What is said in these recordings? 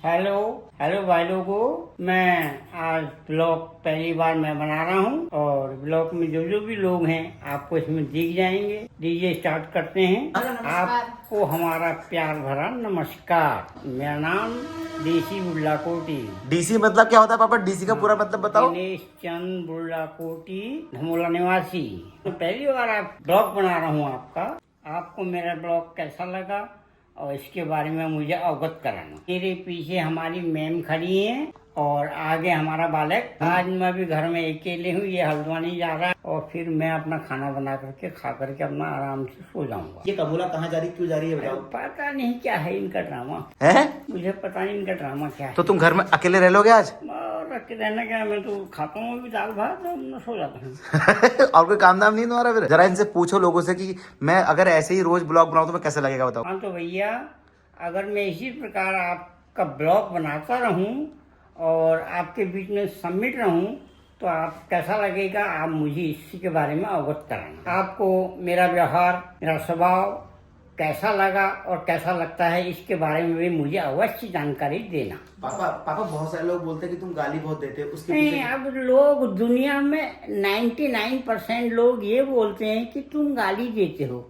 Hello hello भाई लोगों, मैं आज ब्लॉग पहली बार मैं बना रहा हूँ और ब्लॉग में जो जो भी लोग हैं आपको इसमें दिख जाएंगे। डीजे स्टार्ट करते हैं। आपको हमारा प्यार भरा नमस्कार। मेरा नाम देसी बुल्ला कोटी। डीसी मतलब क्या होता है पापा? डीसी का पूरा मतलब बताओ। दिनेश चंद बुल्ला कोटी, धमोला निवासी। तो पहली बार आप ब्लॉग बना रहा हूँ आपका। आपको मेरा ब्लॉग कैसा लगा और इसके बारे में मुझे अवगत कराना। मेरे पीछे हमारी मैम खड़ी हैं और आगे हमारा बालक। आज मैं भी घर में अकेले हूँ, ये हल्द्वानी जा रहा है और फिर मैं अपना खाना बना करके खा करके अपना आराम से सो जाऊंगा। ये कबूला कहाँ जा रही, क्यों जा रही है बताओ? पता नहीं क्या है इनका ड्रामा है, मुझे पता नहीं इनका ड्रामा क्या है। तो तुम घर में अकेले रह लोगे आज? और अकेले रहना क्या, मैं तो खाता हूँ अभी दाल भात और मैं सो जाता हूँ। और कोई काम धाम नहीं तुम्हारा? फिर जरा इनसे पूछो लोगों से कि मैं अगर ऐसे ही रोज ब्लॉग बनाऊं तो मैं कैसा लगेगा बताओ। हाँ तो भैया, अगर मैं इसी प्रकार आपका ब्लॉग बनाता रहूं और आपके बीच में सम्मिट रहूं तो आप कैसा लगेगा, आप मुझे इसी के बारे में अवगत कराना। आपको मेरा व्यवहार, मेरा स्वभाव कैसा लगा और कैसा लगता है, इसके बारे में भी मुझे अवश्य जानकारी देना। पापा बहुत सारे लोग बोलते हैं कि तुम गाली बहुत देते हो, उसके नहीं, अब लोग दुनिया में 99% लोग ये बोलते हैं कि तुम गाली देते हो।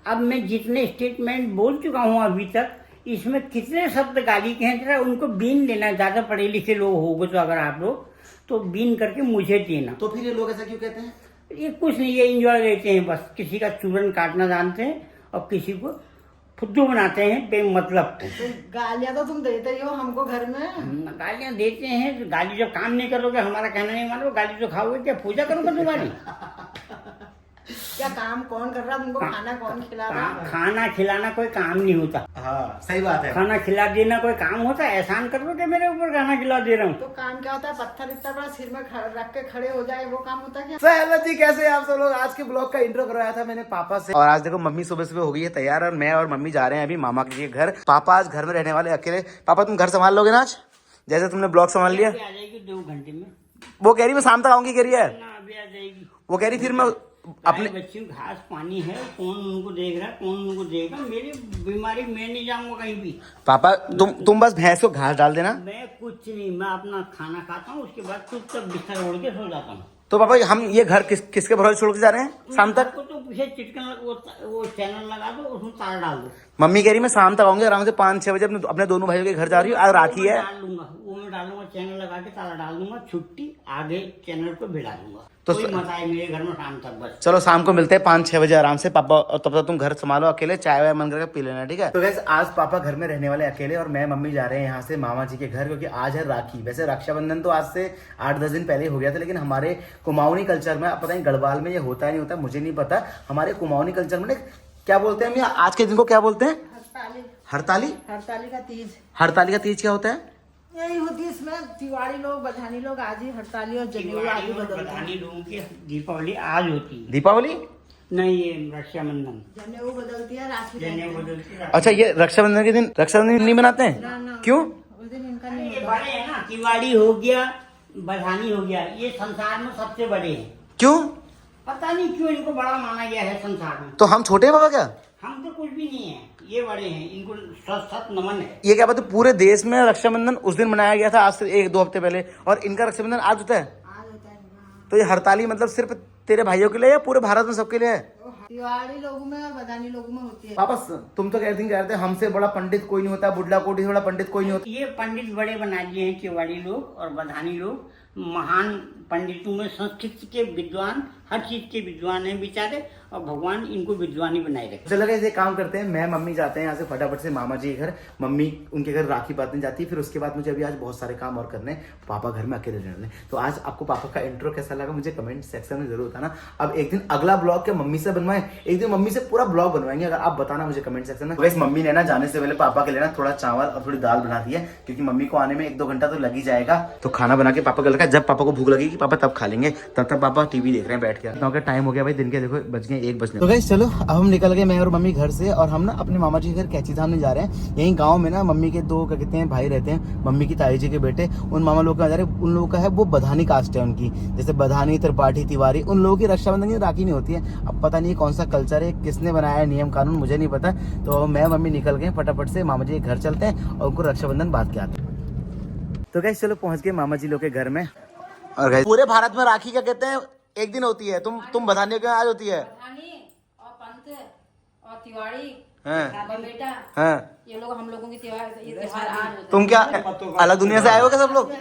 अब मैं जितने स्टेटमेंट बोल चुका हूँ अभी तक, इसमें कितने शब्द गाली के हैं, जरा उनको बीन लेना। ज्यादा पढ़े लिखे लोग होगे तो अगर आप लोग तो बीन करके मुझे देना। तो फिर ये लोग ऐसा क्यों कहते हैं? ये कुछ नहीं, ये एंजॉय लेते हैं बस। किसी का चूरन काटना जानते हैं और किसी को फुद्दू बनाते हैं बेमतलब। तो गालियां तो तुम देते ही हो हमको घर में। गालियां देते हैं तो गाली जब काम नहीं करोगे, हमारा कहना नहीं मानो, गाली तो खाओगे क्या? पूजा करोगे तुम्हारी? क्या काम कौन कर रहा, तुमको खाना कौन खिला रहा? खाना खिलाना कोई काम नहीं होता। हाँ सही बात है। खाना खिला देना कोई काम होता है? एहसान कर दो कि मेरे ऊपर खाना खिला दे रहा हूँ। तो काम क्या होता है? पत्थर इतना बड़ा सिर में रख के खड़े हो जाए, वो काम होता है क्या? तो हेलो जी, कैसे हैं आप सब लोग? आज के ब्लॉग का इंट्रो करवाया था मैंने पापा से और आज देखो मम्मी सुबह सुबह हो गई है तैयार और मैं और मम्मी जा रहे हैं अभी मामा के घर। पापा आज घर में रहने वाले अकेले। पापा तुम घर संभाल लोगे ना आज, जैसे तुमने ब्लॉग संभाल लिया? आ जाएगी 2 घंटे में। वो कह रही मैं शाम तक आऊंगी, कह रही है। ना, अभी आ जाएगी। वो कह रही फिर मैं अपने बच्चियों घास पानी है, कौन उनको देख रहा है, कौन उनको देगा? मेरी बीमारी, मैं नहीं जाऊंगा कहीं भी। पापा तुम बस भैंस को घास डाल देना। मैं कुछ नहीं, मैं अपना खाना खाता हूँ, उसके बाद चुपचाप बिस्तर ओढ़ के सो जाता हूँ। तो पापा हम ये घर किसके भरोसे छोड़ के जा रहे हैं शाम तक? को तो पीछे चिटकन वो चैनल लगा दो, उसमें तार डाल दो। मम्मी कह रही मैं शाम तक आऊंगी आराम से 5-6 बजे अपने दोनों भाइयों के घर जा रही हूँ। आज राखी है। डाल लूंगा, वो मैं डालूंगा, चैनल लगा के ताला डाल दूंगा, छुट्टी आगे चैनल पे भिड़ा दूंगा। तो कोई मत आए मेरे घर में शाम तक बस। चलो शाम को मिलते हैं 5-6 बजे आराम से पापा, और तब तक तुम घर संभालो अकेले, चाय वाय मन करके पी लेना, ठीक है? तो वैसे आज पापा घर में रहने वाले अकेले और मैं मम्मी जा रहे हैं यहाँ से मामा जी के घर, क्योंकि आज है राखी। वैसे रक्षाबंधन तो आज से 8-10 दिन पहले हो गया था, लेकिन हमारे कुमाऊनी कल्चर में, पता नहीं गढ़वाल में ये होता है नहीं होता मुझे नहीं पता, हमारे कुमाऊनी कल्चर में क्या बोलते हैं आज के दिन को? क्या बोलते हैं? हड़ताली। हड़ताली का तीज। हड़ताली का तीज क्या होता है? यही होती है इसमें। तिवारी लोग, बधानी लोग आज ही हड़ताली और जनेऊ आदि बदलते हैं। बधानी लोगों की दीपावली आज होती है। दीपावली नहीं, ये रक्षाबंधन। जनेऊ बदलती है, राखी जनेऊ पहनते हैं। बदलती है। अच्छा, ये रक्षाबंधन के दिन रक्षाबंधन नहीं मनाते हैं? ना, क्यों? उस दिन इनका नहीं ये होता। बड़े हैं ना, तिवारी हो गया, बधानी हो गया, ये संसार में सबसे बड़े हैं। क्यों? पता नहीं क्यों इनको बड़ा माना गया है संसार में। तो हम छोटे हैं बाबा क्या? हम तो कुछ भी नहीं है, ये बड़े हैं, इनको सत सत नमन है। ये क्या बात है, पूरे देश में रक्षाबंधन उस दिन मनाया गया था आज से 1-2 हफ्ते पहले, और इनका रक्षाबंधन आज होता है? आज होता है। हाँ। तो ये हड़ताली मतलब सिर्फ तेरे भाइयों के लिए या पूरे भारत में सबके लिए है? तिवारी लोगों में और बदानी लोगों में होती है। वापस तुम तो कह रहे थे हमसे बड़ा पंडित कोई नहीं होता, बुढ़ला कोटी से बड़ा पंडित कोई नहीं होता। ये पंडित बड़े बना दिए हैं तिवारी लोग और बधानी लोग। महान पंडितों में संस्कृत के विद्वान, हर चीज के विद्वान हैं बेचारे, और भगवान इनको विद्वानी बनाए रखे। चलो गाइस, एक काम करते हैं, मैं मम्मी जाते हैं यहाँ से फटाफट से मामा जी के घर। मम्मी उनके घर राखी बांधने जाती है, फिर उसके बाद मुझे अभी आज बहुत सारे काम और करने हैं, पापा घर में अकेले रहने। तो आज आपको पापा का इंट्रो कैसा लगा मुझे कमेंट सेक्शन में जरूर बताना। अब एक दिन अगला ब्लॉग क्या मम्मी से बनवाएं, एक दिन मम्मी से पूरा ब्लॉग बनवाएंगे, अगर आप बताना मुझे कमेंट सेक्शन में। वैसे मम्मी ने ना जाने से पहले पापा के लिए ना थोड़ा चावल और थोड़ी दाल बना दी है, क्योंकि मम्मी को आने में 1-2 घंटा तो लग ही जाएगा। तो खाना बना के पापा को लगा, जब पापा को भूख लगेगी पापा तब खा लेंगे, तब तक पापा टीवी देख रहे हैं बैठ के। टाइम हो गया भाई दिन के, देखो बज गए 1 बजने। तो गाइस चलो, अब हम निकल गए मैं और मम्मी घर से, और हम ना अपने मामा जी के घर कैची धाम जा रहे हैं। यही गांव में ना मम्मी के 2 क्या कहते हैं भाई रहते हैं, मम्मी की ताई जी के बेटे, उन मामा लोग का जा रहे हैं। उन लोगों का है वो बधानी कास्ट है उनकी, जैसे बधानी, त्रिपाठी, तिवारी, उन लोगों की रक्षाबंधन की राखी नहीं होती है। अब पता नहीं कौन सा कल्चर है, किसने बनाया है नियम कानून मुझे नहीं पता। तो मैं मम्मी निकल गए फटाफट से, मामा जी के घर चलते हैं और उनको रक्षाबंधन बांध के आते हैं। तो गाइस चलो पहुंच गए मामा जी लोग के घर में। और गाइस पूरे भारत में राखी क्या कहते हैं, एक दिन होती है, तुम बताने के आज होती है और पंत और तिवारी हाँ बेटा हाँ। ये लोग हम लोगों की त्योहार ये त्योहार आज होता तुम क्या अलग दुनिया से आए हो क्या सब लोग है।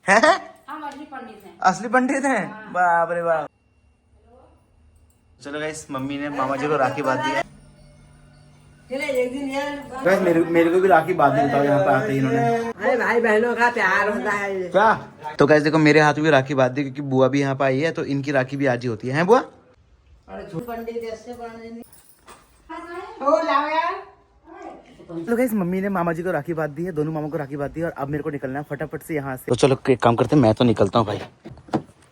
हैं? हम असली पंडित हैं। असली पंडित हैं, बाप रे बाप। चलो गाइस मम्मी ने मामा जी को राखी बांध दिया। गाइस मेरे को भी राखी बांधनी था यहाँ पे आते ही इन्होंने। अरे भाई बहनों का प्यार होता है। क्या तो गाइस देखो मेरे हाथ में भी राखी बांध दी, क्योंकि बुआ भी यहाँ पे आई है तो इनकी राखी भी आज ही होती है बुआ। पंडित ऐसे हो लाओ यार। तो गाइस मम्मी ने मामा जी को राखी बांध दी है, दोनों मामा को राखी बांध दी है और अब मेरे को निकलना है फटाफट से यहाँ से। तो चलो एक काम करते हैं, मैं तो निकलता हूँ भाई।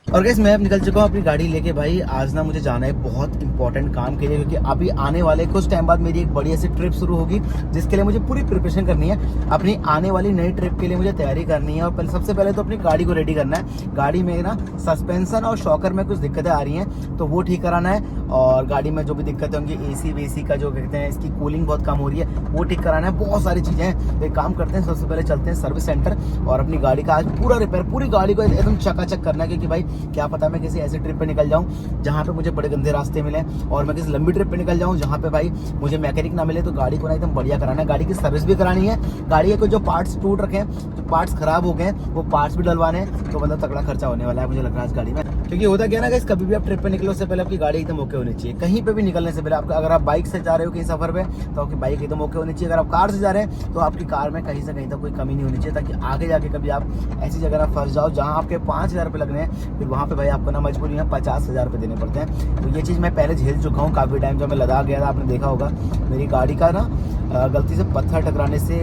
और गाइस मैं अब निकल चुका हूँ अपनी गाड़ी लेके भाई। आज ना मुझे जाना है बहुत इंपॉर्टेंट काम के लिए, क्योंकि अभी आने वाले कुछ टाइम बाद मेरी एक बड़ी ऐसी ट्रिप शुरू होगी, जिसके लिए मुझे पूरी प्रिपरेशन करनी है। अपनी आने वाली नई ट्रिप के लिए मुझे तैयारी करनी है और सबसे पहले तो अपनी गाड़ी को रेडी करना है। गाड़ी में ना सस्पेंशन और शॉकर में कुछ दिक्कतें आ रही हैं, तो वो ठीक कराना है। और गाड़ी में जो भी दिक्कतें होंगी, एसी वेसी का जो कहते हैं, इसकी कूलिंग बहुत कम हो रही है, वो ठीक कराना है। बहुत सारी चीज़ें हैं, तो एक काम करते हैं, सबसे पहले चलते हैं सर्विस सेंटर और अपनी गाड़ी का आज पूरा रिपेयर, पूरी गाड़ी को एकदम चकाचक करना है। क्योंकि भाई क्या पता मैं किसी ऐसी ट्रिप पे निकल जाऊं जहां पे मुझे बड़े गंदे रास्ते मिले, और मैं किसी लंबी ट्रिप पे निकल जाऊं जहां पे भाई मुझे मैकेनिक ना मिले। तो गाड़ी को ना एकदम बढ़िया कराना है, गाड़ी की सर्विस भी करानी है, गाड़ी के जो पार्ट्स टूट रखे हैं, जो पार्ट्स खराब हो गए हैं, वो पार्ट्स भी डलवाने हैं। तो मतलब तगड़ा खर्चा होने वाला है मुझे लग रहा है इस गाड़ी में। क्योंकि होता क्या ना गाइस, कभी भी आप ट्रिप पे निकलो उससे पहले आपकी गाड़ी एकदम ओके होनी चाहिए। कहीं पे भी निकलने से पहले आपका, अगर आप बाइक से जा रहे हो कहीं सफर पे, तो आपकी बाइक एकदम ओके होनी चाहिए। अगर आप कार से जा रहे हैं तो आपकी कार में कहीं से कहीं तक कोई कमी नहीं होनी चाहिए, ताकि आगे जाके कभी आप ऐसी जगह ना फंस जाओ जहाँ आपके 5,000 रुपये लगने हैं, फिर वहाँ पे भाई आपको ना मजबूरी में 50,000 रुपये देने पड़ते हैं। तो ये चीज़ मैं पहले झेल चुका हूँ काफ़ी टाइम। जब मैं लद्दाख गया था, आपने देखा होगा मेरी गाड़ी का ना गलती से पत्थर टकराने से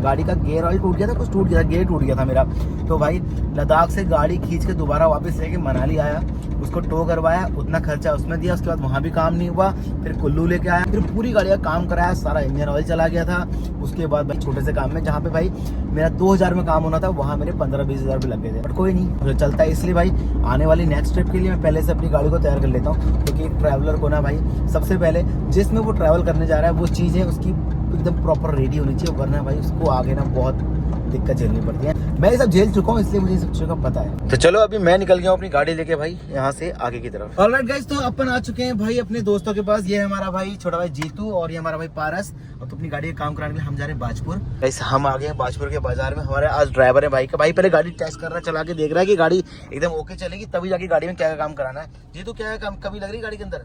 गाड़ी का गियर ऑयल टूट गया था, कुछ टूट गया था, गियर टूट गया था मेरा। तो भाई लद्दाख से गाड़ी खींच के दोबारा वापस लेके मनाली आया, उसको टो करवाया, उतना खर्चा उसमें दिया। उसके बाद वहाँ भी काम नहीं हुआ, फिर कुल्लू लेके आया, फिर पूरी गाड़ी का काम कराया, सारा इंजन ऑयल चला गया था। उसके बाद भाई छोटे से काम में, जहाँ पे भाई मेरा 2,000 में काम होना था, वहाँ मेरे 15-20 हज़ार लग गए थे। बट कोई नहीं, मुझे चलता है। इसलिए भाई आने वाली नेक्स्ट ट्रिप के लिए मैं पहले से अपनी गाड़ी को तैयार कर लेता हूँ, क्योंकि एक ट्रैवलर को ना भाई सबसे पहले जिसमें वो ट्रैवल करने जा रहा है वो चीज़ें उसकी एकदम प्रॉपर रेडी होनी चाहिए, वरना भाई उसको आगे ना बहुत दिक्कत झेलनी पड़ती है। मैं ये सब झेल चुका हूँ, इसलिए मुझे सब चीज़ों का पता है। तो चलो अभी मैं निकल गया हूँ अपनी गाड़ी लेके भाई यहाँ से आगे की तरफ। ऑलराइट गाइस, तो अपन आ चुके हैं भाई अपने दोस्तों के पास। ये है हमारा भाई छोटा भाई जीतू और ये हमारा भाई पारस। और तो अपनी गाड़ी का काम कराने के लिए हम जा रहे हैं बाजपुर। गाइस हम आ गए हैं बाजपुर के बाजार में। हमारे आज ड्राइवर है भाई का। भाई पहले गाड़ी टेस्ट कर रहा है, चला के देख रहा है कि गाड़ी एकदम ओके चलेगी, तभी जाके गाड़ी में क्या क्या काम कराना है। जीतू क्या काम कभी लग रही है गाड़ी के अंदर?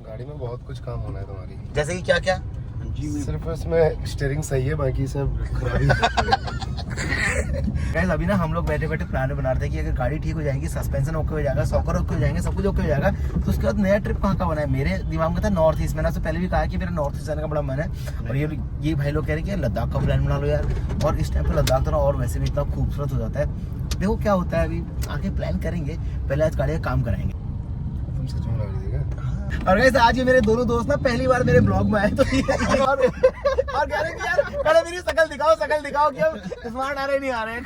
गाड़ी में बहुत कुछ काम होना है तुम्हारी। जैसे कि क्या क्या? सिर्फ इसमें स्टीयरिंग सही है, बाकी सब खराबी। गाइस अभी ना हम लोग बैठे बैठे प्लान बना रहे थे कि अगर गाड़ी ठीक हो जाएगी, सस्पेंशन ओके हो जाएगा, सॉकर ओके हो जाएंगे, सब कुछ ओके हो जाएगा, तो उसके बाद नया ट्रिप कहाँ का बना है। मेरे दिमाग में था नॉर्थ ईस्ट। मैंने आपसे पहले भी कहा कि मेरा नॉर्थ ईस्ट जाने का बड़ा मन है। और ये भाई लोग कह रहे हैं कि लद्दाख का प्लान बना लो यार। और इस टाइम पर लद्दाख तो ना और वैसे भी इतना खूबसूरत हो जाता है। देखो क्या होता है, अभी आगे प्लान करेंगे, पहले आज गाड़ी का काम कराएंगे। तुम सच में लग रही है। और गाइस आज ये मेरे दोनों दोस्त ना पहली बार मेरे ब्लॉग में आए, तो और कह रहे कि यार पहले मेरी शकल दिखाओ कि हम स्मार्ट आ रहे नहीं आ रहे हैं।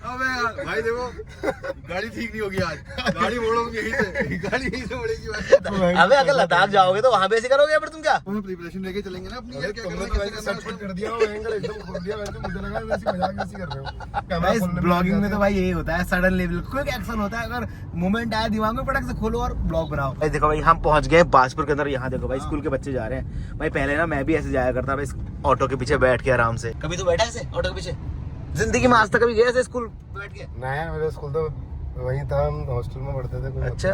अबे यार भाई देखो, गाड़ी ठीक नहीं होगी आज, गाड़ी मोड़ोगे यहीं से, गाड़ी यहीं से मोड़ेगी। अबे अगर लद्दाख जाओगे तो वहाँ पे ऐसे करोगे, फिर तुम क्या प्रिपरेशन लेके चलेंगे ना अपनी। तुमने तो वैसे सब कुछ कर दिया, वो एंगल एकदम खोल दिया। वैसे मुझे लगा वैसे मजाक वैसे कर रहे हो। ब्लॉगिंग में तो भाई यही होता है, सडन लेवल क्विक एक्शन होता है। अगर मोमेंट आया दिमाग में, फटक से खोलो और ब्लॉग बनाओ। भाई देखो भाई हम पहुंच गए बाजपुर के अंदर। यहाँ देखो भाई स्कूल के बच्चे जा रहे हैं। भाई पहले ना मैं भी ऐसे जाया करता भाई, ऑटो के पीछे बैठ के आराम से। कभी तो बैठा ऐसे ऑटो के पीछे जिंदगी में आज तक कभी गया ऐसे स्कूल बैठ के? नहीं, मेरा स्कूल तो वहीं था, हम हॉस्टल में पढ़ते थे। अच्छा,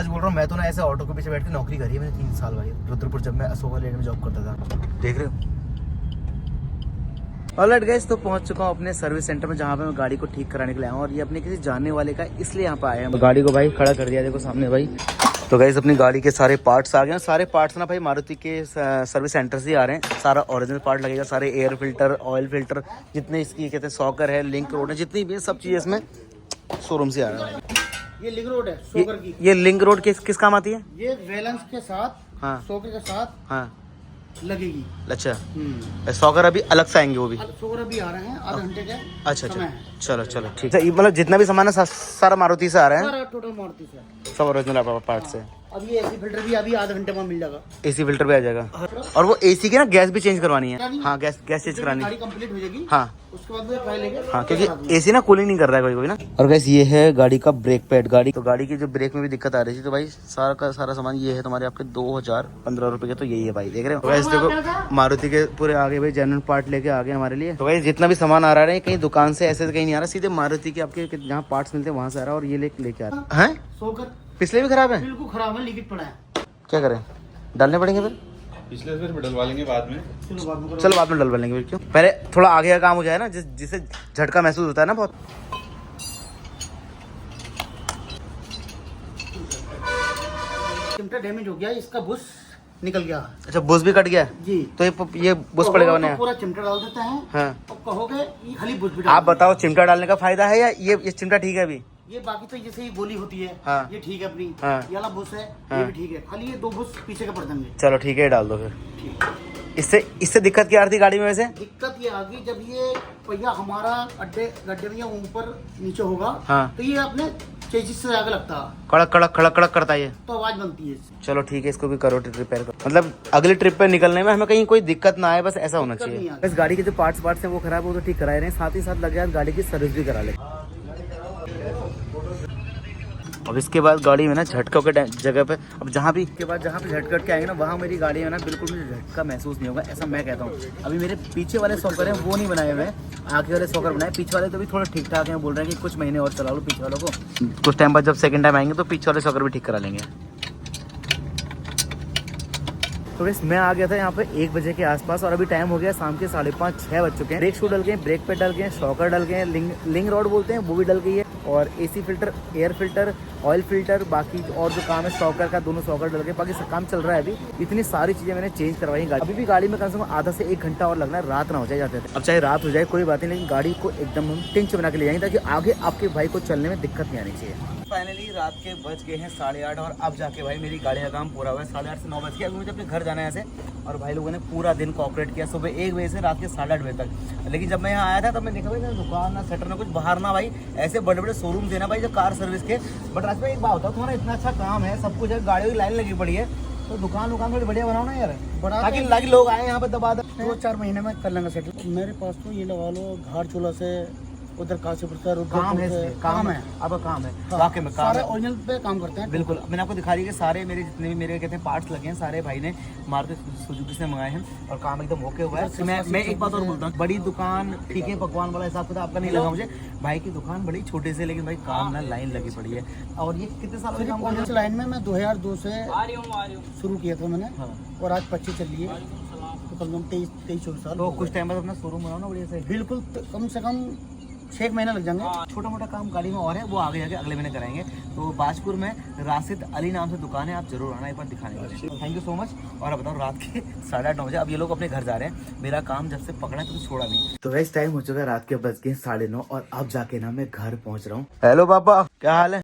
आज बोल रहा हूँ मैं तो ना ऐसे ऑटो के पीछे बैठ के नौकरी करी है मैंने 3 साल भाई, रुद्रपुर, जब मैं अशोका लेन में जॉब करता था। देख रहे हो। ऑलराइट गाइस, तो पहुंच चुका हूँ अपने सर्विस सेंटर में, जहाँ पे मैं गाड़ी को ठीक कराने के लिए आया हूँ। और ये अपने किसी जानने वाले का, इसलिए यहाँ पे आए हैं। गाड़ी को भाई खड़ा कर दिया, देखो सामने भाई। तो गाइस अपनी गाड़ी के सारे पार्ट्स आ गए हैं। सारे पार्ट्स ना भाई मारुति के सर्विस सेंटर से ही आ रहे हैं। सारा ओरिजिनल पार्ट लगेगा, सारे एयर फिल्टर, ऑयल फिल्टर, जितने इसकी कहते हैं सॉकर है, लिंक रोड है, जितनी भी सब चीज़ें इसमें शोरूम से आ रहा है। ये लिंक रोड है शोकर की। ये लिंक रोड किस काम आती है? ये वैलेंस के साथ, हाँ शोकर के साथ हाँ लगेगी। अच्छा, सॉकर अभी अलग से आएंगे वो भी? शोकर अभी आ रहे हैं, आधे घंटे के अच्छा समय अच्छा, है। चलो ठीक है। मतलब जितना भी सामान है सारा मारुति से आ रहा है, सारा टोटल मारुति से। सब ओरिजिनल पार्ट से। अब ये एसी फिल्टर भी अभी आधे घंटे में मिल जाएगा। एसी फिल्टर भी आ जाएगा। और वो एसी की ना गैस भी चेंज करवानी है। हाँ, गैस चेंज करानी है। गाड़ी कंप्लीट हो जाएगी। हाँ उसके बाद में ट्राई लेंगे। हाँ, क्योंकि एसी ना कूलिंग नहीं कर रहा है कोई ना। और गैस ये है गाड़ी का ब्रेक पैड। गाड़ी की जो ब्रेक में भी दिक्कत आ रही थी, तो भाई सारा का सारा सामान ये है तुम्हारे आपके 2015 रुपए के। तो यही है भाई, देख रहे हो। गैस देखो मारुति के पूरे आगे भाई जेन्युइन पार्ट लेके आ गए हमारे लिए। तो भाई जितना भी सामान आ रहा है कहीं दुकान से ऐसे कहीं नहीं आ रहा, सीधे मारुति के आपके जहाँ पार्ट्स मिलते हैं वहां से आ रहा है और ये लेके आ रहा है। सोकर पिछले भी खराब है, बिल्कुल खराब है, लीकेज पड़ा है। क्या करें, डालने पड़ेंगे फिर। पिछले फिर डलवा लेंगे बाद में। चलो बाद में डलवा लेंगे फिर। क्यों, पहले थोड़ा आगे का काम हो जाए ना, जिससे झटका महसूस होता है ना बहुत। चिमटा डैमेज हो गया, इसका बुश निकल गया। अच्छा, बुश भी कट गया जी। तो ये बुश पड़ेगा तो उन्हें। पूरा चिमटा डाल देते हैं। हाँ। और कहोगे ये खाली बुश भी आप बताओ चिमटा डालने का फायदा है या ये चिमटा ठीक है अभी? ये बाकी तो जैसे ही गोली होती है। हाँ। ये ठीक है अपनी। हाँ। ये वाला बुश है। हाँ। ये भी ठीक है, खाली ये 2 बुश पीछे का पड़ जाएंगे। चलो ठीक है, डाल दो फिर। इससे दिक्कत क्या आ रही थी गाड़ी में वैसे? दिक्कत ये आ गई जब ये पहिया हमारा गड्ढे में या ऊपर नीचे होगा। हाँ। तो ये अपने चेजिस से आगे लगता है, कड़क कड़क खड़क खड़क करता है ये। तो आवाज बनती है इससे। चलो ठीक है, इसको भी करो रिपेयर करो। मतलब अगली ट्रिप पे निकलने में हमें कहीं कोई दिक्कत ना आए, बस ऐसा होना दिक्कत नहीं चाहिए। आती। बस गाड़ी के जो पार्ट्स है वो खराब है, वो तो ठीक कराए रहे हैं, साथ ही साथ लगे गाड़ी की सर्विस भी करा ले। अब इसके बाद गाड़ी में ना झटकों के जगह पे, अब जहाँ भी इसके बाद जहाँ पे झटकट के आएंगे ना, वहाँ मेरी गाड़ी में ना बिल्कुल मुझे झटका महसूस नहीं होगा, ऐसा मैं कहता हूँ। अभी मेरे पीछे वाले सॉकर हैं वो नहीं बनाए हुए हैं, आगे वाले सॉकर बनाए। पीछे वाले तो भी थोड़ा ठीक ठाक हैं, बोल रहे हैं कि कुछ महीने और चला लो पीछे वालों को। कुछ टाइम बाद जब सेकंड टाइम आएंगे तो पीछे वाले सॉकर भी ठीक करा लेंगे। तो बस मैं आ गया था यहाँ पे 1 बजे के आसपास और अभी टाइम हो गया शाम के 5:30-6 बज चुके हैं। ब्रेक शू डल गए, ब्रेक पे डल गए, शॉकर डल गए, लिंग रॉड बोलते हैं वो भी डल गई है, और AC filter, air filter, oil filter, बाकी और जो काम है शॉकर का, दोनों शॉकर डल गए। बाकी सब काम चल रहा है अभी। इतनी सारी चीजें मैंने चेंज करवाई गाड़ी। अभी भी गाड़ी में कम से कम आधा से 1 घंटा और लगना है, रात ना हो जाए जाते थे। अब चाहे रात हो जाए कोई बात नहीं, लेकिन गाड़ी को एकदम हम टिंच बना के ले जाएंगे ताकि आगे आपके भाई को चलने में दिक्कत नहीं आनी चाहिए। फाइनली रात के बज गए हैं 8:30 और अब जाके भाई मेरी गाड़ी का काम पूरा हुआ है। 8:30 से 9 बज गया। अभी मुझे अपने घर जाना है ऐसे, और भाई लोगों ने पूरा दिन कोऑपरेट किया, सुबह 1 बजे से रात के 8:30 बजे तक। लेकिन जब मैं यहाँ आया था तब मैं देखा भाई दुकान ना शटर ना कुछ बाहर ना, भाई ऐसे बड़े बड़े शोरूम थे ना भाई जो कार सर्विस के। बट राज भाई एक बात होता है, तुम्हारा इतना अच्छा काम है, सब कुछ है, गाड़ियों की लाइन लगी पड़ी है, तो दुकान थोड़ी बढ़िया बनाओ ना यार, ताकि लोग आए यहाँ पे दबा दे। 2-4 महीने में कर लेंगे सेटल। मेरे पास तो ये लगा लो घाट चूल्हा से उधर काशीपुर से काम है, काम है, अब काम है, वाकई में काम सारे है। ओरिजिनल पे काम करते हैं। बिल्कुल, मैंने आपको दिखा दिया कि सारे मेरे जितने भी मेरे कहते हैं पार्ट्स लगे हैं, सारे भाई ने मारुति सुजुकी से मंगाए हैं और काम एकदम ओके हुआ है। मैं एक बात और बोलता हूँ, बड़ी दुकान ठीक है, पकवान वाला हिसाब किताब आपका नहीं लगा मुझे। भाई की दुकान बड़ी छोटे से, लेकिन भाई काम ना लाइन लगी पड़ी है। और ये कितने साल से काम कर रहे हैं? लाइन में मैं 2002 से शुरू किया था मैंने। हाँ। और आज 25 चल रही है, तो कम से कम 23-24 साल। तो कुछ टाइम बाद अपना शोरूम बनाओ ना बढ़िया से। बिल्कुल, कम से कम 6 महीने लग जाएंगे। छोटा मोटा काम गाड़ी में और है, वो आगे जाके अगले महीने कराएंगे। तो बाजपुर में राशिद अली नाम से दुकान है, आप जरूर आना एक बार दिखाने के लिए। Thank you so much. और अब बताओ रात के 8:30 बजे, अब ये लोग अपने घर जा रहे हैं। मेरा काम जब से पकड़ा है तो छोड़ा नहीं। तो वैसे टाइम हो चुका है, रात के बज गए 9:30 और अब जाके ना मैं घर पहुंच रहा हूँ। हेलो पापा, क्या हाल है?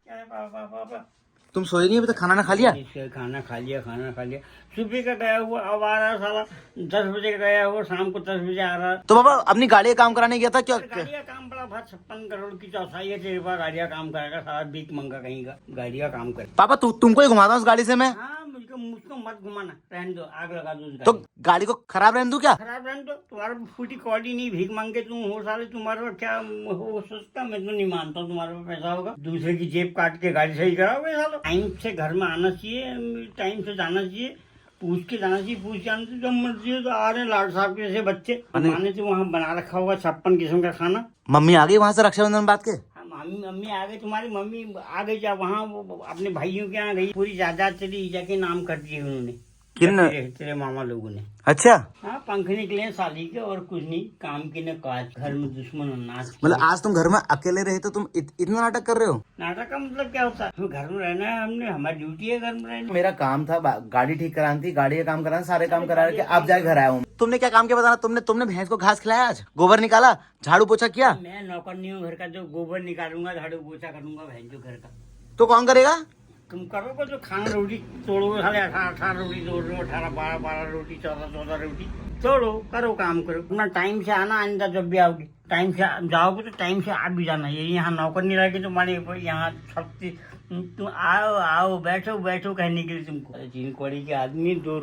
तुम सोए नहीं अभी तक? खाना ना खा लिया? इसके खाना खा लिया। सुबह का गया हुआ अब आ रहा साला 10 बजे का गया हुआ, शाम को 10 बजे आ रहा। तो पापा अपनी गाड़ी का काम कराने गया था क्या? गाड़ी का काम बड़ा भाई 56 करोड़ की चौथाई है, तेरे पास गाड़ी का काम करेगा, सारा बीक मंगा कहीं का गाड़ी का काम करे। पापा तुमको ही घुमाता हूँ उस गाड़ी से मैं। हाँ, मुझको मत घुमाना, रहने दो, आग लगा दो उस तो गाड़ी। गाड़ी को खराब रहने दूं क्या? खराब रहने दो, तुम्हारा फूटी कॉडी नहीं, भीख मांग के तुम हो साले, तुम्हारे पास क्या हो सोचता, मैं तो नहीं मानता हूँ तुम्हारे पास पैसा होगा। दूसरे की जेब काट के गाड़ी सही कराओगे सालो। टाइम से घर में आना चाहिए, टाइम से जाना चाहिए, पूछ के जाना चाहिए, पूछ के आना चाहिए। जब मर्जी हो तो आ रहे लाड साहब के जैसे बच्चे। माने तो वहाँ बना रखा होगा 56 किस्म का खाना। मम्मी आ गई वहाँ से रक्षाबंधन बात के? मम्मी आ गई, तुम्हारी मम्मी आ गई क्या? वहाँ वो अपने भाइयों के यहाँ गई, पूरी जायदाद चली जाके नाम कर दिए उन्होंने। किन? तेरे मामा लोगों ने। अच्छा, हाँ, पंख निकले साली के, और कुछ नहीं, काम की न काज, घर में दुश्मन और नाच। मतलब आज तुम घर में अकेले रहे तो तुम इतना नाटक कर रहे हो? नाटक का मतलब क्या होता है? हमें घर में रहना है, हमने, हमारी ड्यूटी है घर में रहना। मेरा काम था गाड़ी ठीक करानी थी, गाड़ी का काम कराना, सारे काम करा के अब जाके घर आया हूँ। तुमने क्या काम किया बताना? तुमने भैंस को घास खिलाया, आज गोबर निकाला, झाड़ू पोछा किया? मैं नौकर नहीं हूँ घर का, जो गोबर निकालूंगा, झाड़ू पोछा करूंगा बहन जो घर का। तो कौन करेगा? तुम करोगे जो खाना, रोटी तोड़ोगे, साले 18 रोटी तोड़ रहे हो, 18-12 रोटी, 14 रोटी तोड़ो, करो काम करो। अपना टाइम से आना, आइंदा जब भी आओगे टाइम से जाओगे तो टाइम से आ भी जाना। ये यहाँ नौकर नहीं रहेगी तुम्हारे यहाँ, तुम आओ आओ बैठो बैठो कहने के लिए तुमको। 3 कौड़ी के आदमी, 2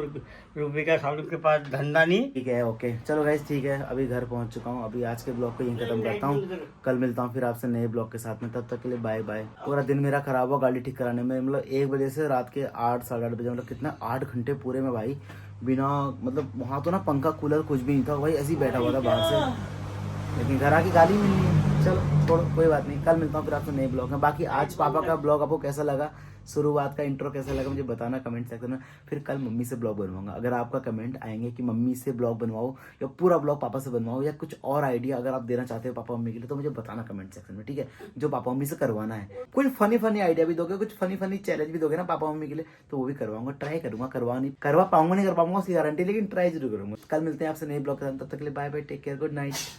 रुपए का सालों के पास धंधा नहीं। ठीक है, ओके, चलो गाइस, ठीक है, अभी घर पहुंच चुका हूँ। अभी आज के ब्लॉग को यहीं खत्म करता हूँ। कल मिलता हूँ फिर आपसे नए ब्लॉग के साथ में। तब तक के लिए बाय बाय। पूरा दिन मेरा खराब हुआ गाड़ी ठीक कराने में। मतलब 1 बजे से रात के 8 साढ़े 8 बजे, मतलब कितना 8 घंटे पूरे में भाई, बिना मतलब वहाँ तो ना पंखा कूलर कुछ भी नहीं था भाई, ऐसे ही बैठा हुआ था बाहर से। लेकिन घर आके गाली मिल रही है। चलो छोड़ो, कोई बात नहीं, कल मिलता हूँ फिर आपसे नए ब्लॉग में। बाकी आज पापा का ब्लॉग आपको कैसा लगा, शुरुआत का इंट्रो कैसा लगा, मुझे बताना कमेंट सेक्शन में। फिर कल मम्मी से ब्लॉग बनवाऊंगा। अगर आपका कमेंट आएंगे कि मम्मी से ब्लॉग बनवाओ या पूरा ब्लॉग पापा से बनवाओ या कुछ और आइडिया अगर आप देना चाहते हो पापा मम्मी के लिए, तो मुझे बताना कमेंट सेक्शन में, ठीक है। जो पापा मम्मी से करवाना है, कोई फनी आइडिया भी दोगे, कुछ फनी चैलेंज भी दोगे ना पापा मम्मी के लिए, तो वो भी करवाऊंगा, ट्राई करूंगा। करवा पाऊंगा नहीं कर पाऊंगा उसकी गारंटी, लेकिन ट्राई जरूर करूंगा। कल मिलते हैं आपसे नए ब्लॉग के साथ। तब तक के लिए bye bye, take care, good night.